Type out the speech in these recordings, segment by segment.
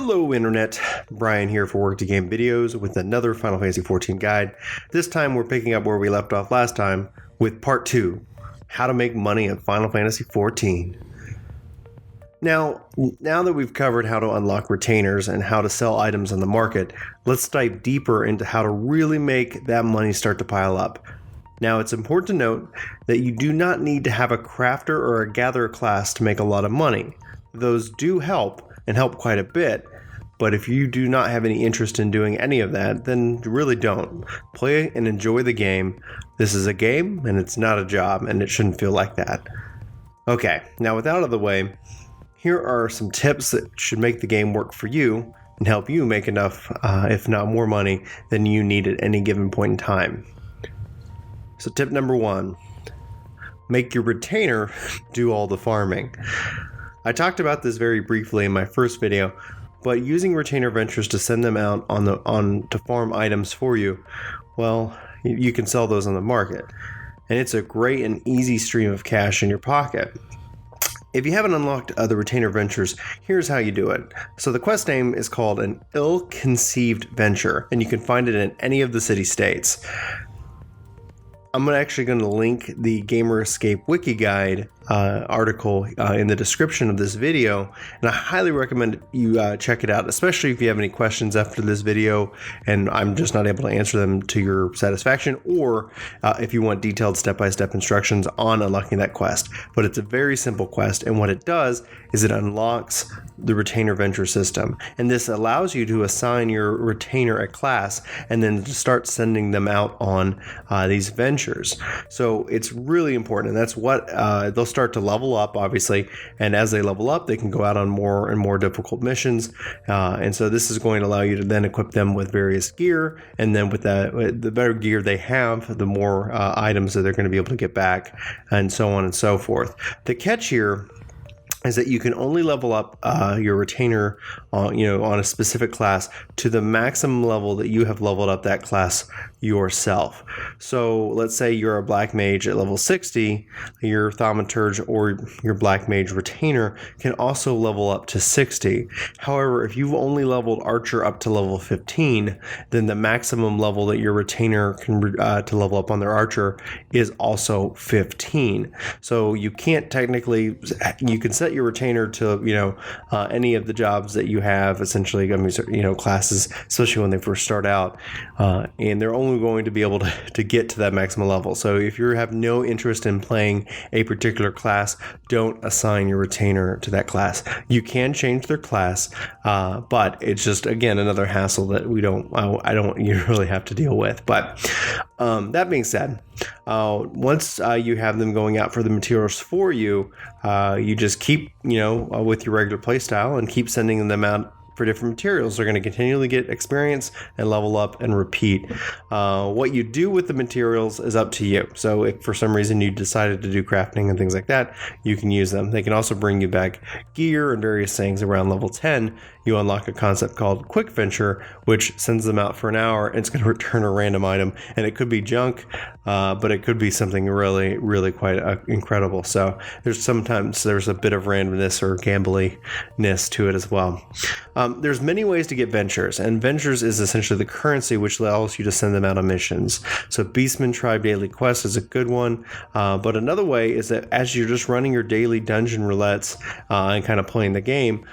Hello Internet, Brian here for Work to Game Videos with another Final Fantasy XIV guide. This time we're picking up where we left off last time with part 2, how to make money in Final Fantasy XIV. Now that we've covered how to unlock retainers and how to sell items on the market, let's dive deeper into how to really make that money start to pile up. Now, it's important to note that you do not need to have a crafter or a gatherer class to make a lot of money. Those do help, and help quite a bit, but if you do not have any interest in doing any of that, then really don't. Play and enjoy the game. This is a game, and it's not a job, and it shouldn't feel like that. Okay, now with that out of the way, here are some tips that should make the game work for you and help you make enough, if not more money, than you need at any given point in time. So tip number 1, make your retainer do all the farming. I talked about this very briefly in my first video, but using retainer ventures to send them out to farm items for you, well, you can sell those on the market, and it's a great and easy stream of cash in your pocket. If you haven't unlocked the retainer ventures, here's how you do it. So the quest name is called an ill-conceived venture, and you can find it in any of the city-states. I'm actually going to link the Gamer Escape Wiki Guide article in the description of this video, and I highly recommend you check it out, especially if you have any questions after this video and I'm just not able to answer them to your satisfaction, or if you want detailed step-by-step instructions on unlocking that quest. But it's a very simple quest, and what it does is it unlocks the retainer venture system, and this allows you to assign your retainer a class and then to start sending them out on these ventures. So it's really important, and that's what they'll start to level up, obviously, and as they level up they can go out on more and more difficult missions, and so this is going to allow you to then equip them with various gear, and then with the better gear they have, the more items that they're going to be able to get back, and so on and so forth. The catch here is that you can only level up your retainer on a specific class to the maximum level that you have leveled up that class yourself. So let's say you're a black mage at level 60, your thaumaturge or your black mage retainer can also level up to 60. However, if you've only leveled archer up to level 15, then the maximum level that your retainer can to level up on their archer is also 15. So you can't technically, you can set your retainer to any of the jobs that you have, essentially, classes, especially when they first start out, and they're only going to be able to get to that maximum level. So if you have no interest in playing a particular class, don't assign your retainer to that class. You can change their class, but it's just, again, another hassle that I don't really have to deal with. But that being said, once you have them going out for the materials for you, you just keep with your regular playstyle and keep sending them out for different materials. They're going to continually get experience and level up and repeat. What you do with the materials is up to you. So if for some reason you decided to do crafting and things like that, you can use them. They can also bring you back gear and various things. Around level 10, you unlock a concept called Quick Venture, which sends them out for an hour, and it's going to return a random item, and it could be junk, but it could be something really, really quite incredible. So there's a bit of randomness or gambliness to it as well. There's many ways to get ventures, and ventures is essentially the currency which allows you to send them out on missions. So Beastman Tribe Daily Quest is a good one, but another way is that as you're just running your daily dungeon roulettes and kind of playing the game,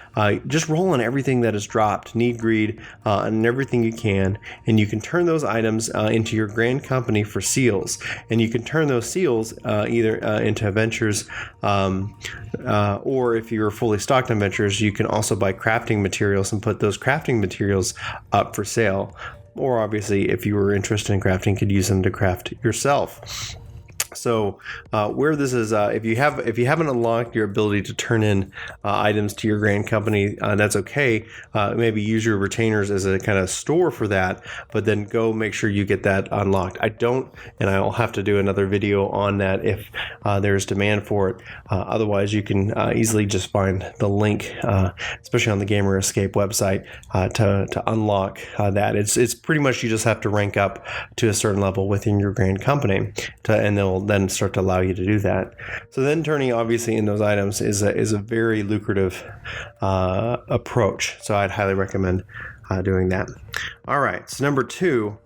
just roll on everything that is dropped, need greed, and everything you can, and you can turn those items into your grand company for seals, and you can turn those seals either into ventures, or if you're fully stocked on ventures, you can also buy crafting materials and put those crafting materials up for sale, or obviously if you were interested in crafting, could use them to craft yourself. So where this is, if you haven't unlocked your ability to turn in items to your grand company, that's okay. Maybe use your retainers as a kind of store for that, but then go make sure you get that unlocked. And I'll have to do another video on that if there's demand for it. Otherwise, you can easily just find the link, especially on the Gamer Escape website, to unlock that. It's pretty much you just have to rank up to a certain level within your grand company, and they'll then start to allow you to do that. So then turning obviously in those items is a very lucrative approach. So I'd highly recommend doing that. All right, so number 2,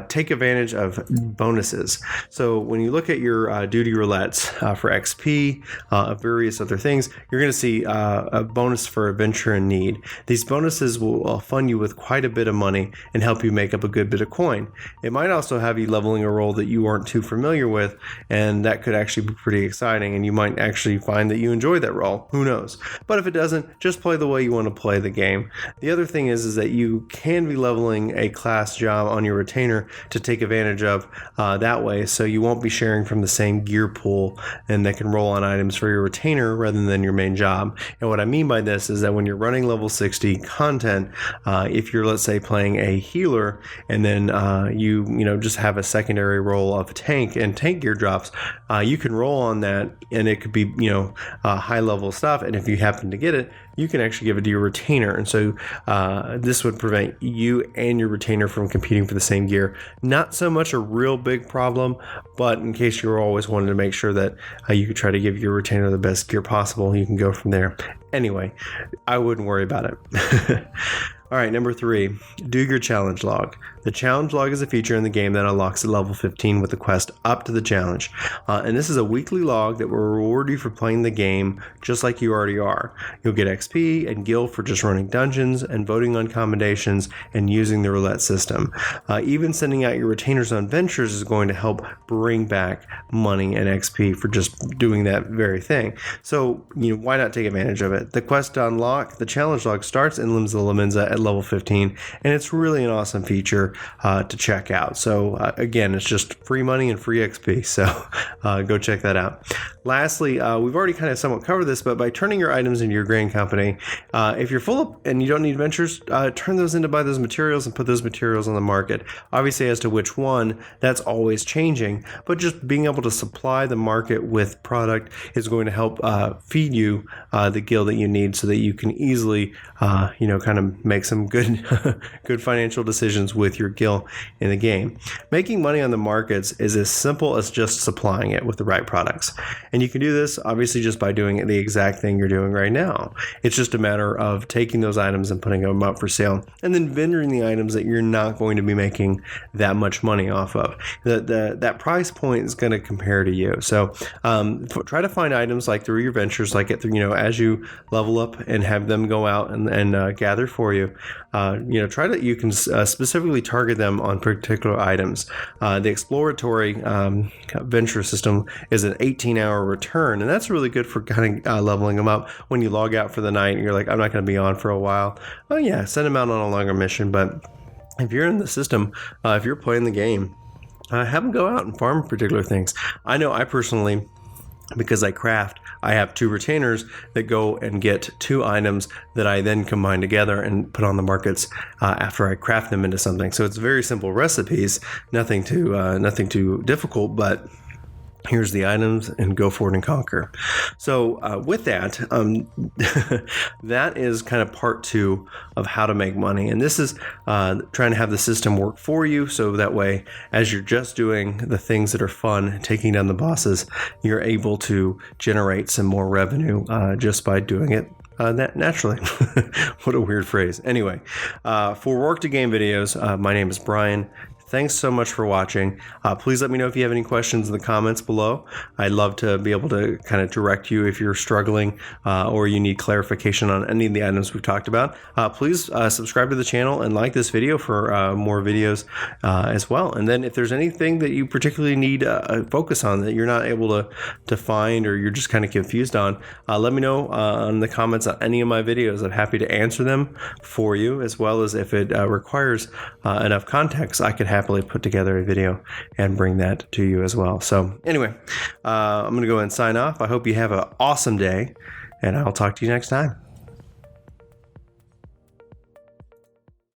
take advantage of bonuses. So when you look at your duty roulettes for XP, various other things, you're going to see a bonus for adventure and need. These bonuses will fund you with quite a bit of money and help you make up a good bit of coin. It might also have you leveling a role that you aren't too familiar with, and that could actually be pretty exciting, and you might actually find that you enjoy that role. Who knows? But if it doesn't, just play the way you want to play the game. The other thing is that you can be leveling a class job on your retainer to take advantage of that way, so you won't be sharing from the same gear pool, and that can roll on items for your retainer rather than your main job. And what I mean by this is that when you're running level 60 content, if you're, let's say, playing a healer and then you just have a secondary role of tank and tank gear drops, you can roll on that, and it could be high level stuff, and if you happen to get it, you can actually give it to your retainer. And so this would prevent you and your retainer from competing for the same gear. Not so much a real big problem, but in case you're always wanting to make sure that you could try to give your retainer the best gear possible, you can go from there. Anyway, I wouldn't worry about it. All right, number 3, do your challenge log. The challenge log is a feature in the game that unlocks at level 15 with the quest up to the challenge. And this is a weekly log that will reward you for playing the game just like you already are. You'll get XP and gil for just running dungeons and voting on commendations and using the roulette system. Even sending out your retainers on ventures is going to help bring back money and XP for just doing that very thing. So, why not take advantage of it? The quest to unlock the challenge log starts in Limbs of Laminza at level 15, and it's really an awesome feature to check out. So again, it's just free money and free XP, so go check that out. Lastly, we've already kind of somewhat covered this, but by turning your items into your grain company, if you're full up and you don't need ventures, turn those in to buy those materials and put those materials on the market. Obviously, as to which one, that's always changing, but just being able to supply the market with product is going to help feed you the gil that you need, so that you can easily kind of make some good good financial decisions with your gil in the game. Making money on the markets is as simple as just supplying it with the right products. And you can do this obviously just by doing the exact thing you're doing right now. It's just a matter of taking those items and putting them up for sale, and then vendoring the items that you're not going to be making that much money off of. That price point is going to compare to you. So try to find items like through your ventures, like as you level up and have them go out and gather for you. Try that you can specifically target them on particular items. The exploratory venture system is an 18-hour return, and that's really good for kind of leveling them up. When you log out for the night and you're like, I'm not going to be on for a while, oh yeah, send them out on a longer mission. But if you're in the system, if you're playing the game, have them go out and farm particular things. I know I personally, because I craft, I have 2 retainers that go and get 2 items that I then combine together and put on the markets after I craft them into something. So it's very simple recipes, nothing too difficult, but here's the items and go for it and conquer. So with that, that is kind of part 2 of how to make money. And this is trying to have the system work for you, so that way, as you're just doing the things that are fun, taking down the bosses, you're able to generate some more revenue just by doing it that naturally. What a weird phrase. Anyway, for Work to Game videos, my name is Brian. Thanks so much for watching. Please let me know if you have any questions in the comments below. I'd love to be able to kind of direct you if you're struggling or you need clarification on any of the items we've talked about. Please subscribe to the channel and like this video for more videos as well. And then if there's anything that you particularly need a focus on that you're not able to find, or you're just kind of confused on, let me know in the comments on any of my videos. I'm happy to answer them for you, as well as if it requires enough context, I could happily put together a video and bring that to you as well. So anyway, I'm going to go and sign off. I hope you have an awesome day, and I'll talk to you next time.